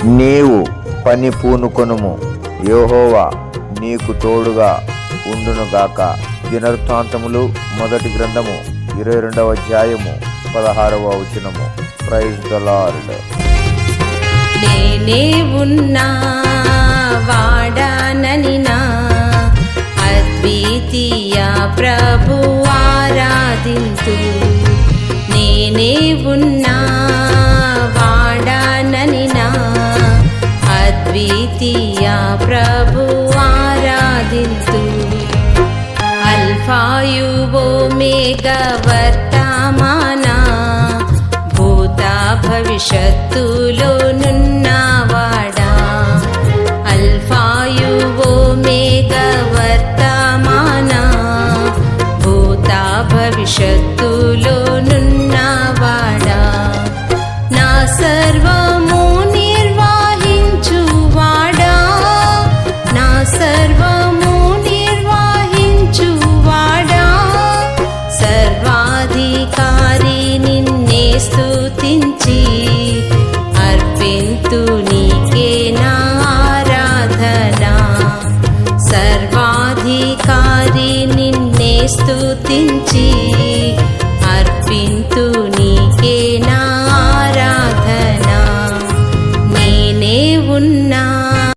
నీవు పని పూనుకొనుము, యెహోవా నీకు తోడుగా ఉండునుగాక. దినవృత్తాంతములు 1 గ్రంథము 22వ అధ్యాయము 16వ వచనము. Praise the Lord. నేనే ఉన్నా వాడానని నా అద్వితీయ ప్రభు ఆరాధింతు. నేనే ఉన్నా వాడానని నా అద్వితీయ ప్రభు ఆరాధింతు. అల్ఫాయు ఓమేగా వర్తమానా భూత భవిష్యత్తులో నున్నవాడా. అల్ఫాయు ఓమేగా వర్తమానా భూత భవిష్యత్తులో నున్నవాడా. నా సర్వము నిర్వహించువాడా, నా సర్వము నిర్వహించువాడా. సర్వాధికారి నిన్నే స్తుతించి అర్పింతు నీకే నా ఆరాధన. సర్వాధికారి నిన్నే స్తుతించి అర్పింతు నీకే నా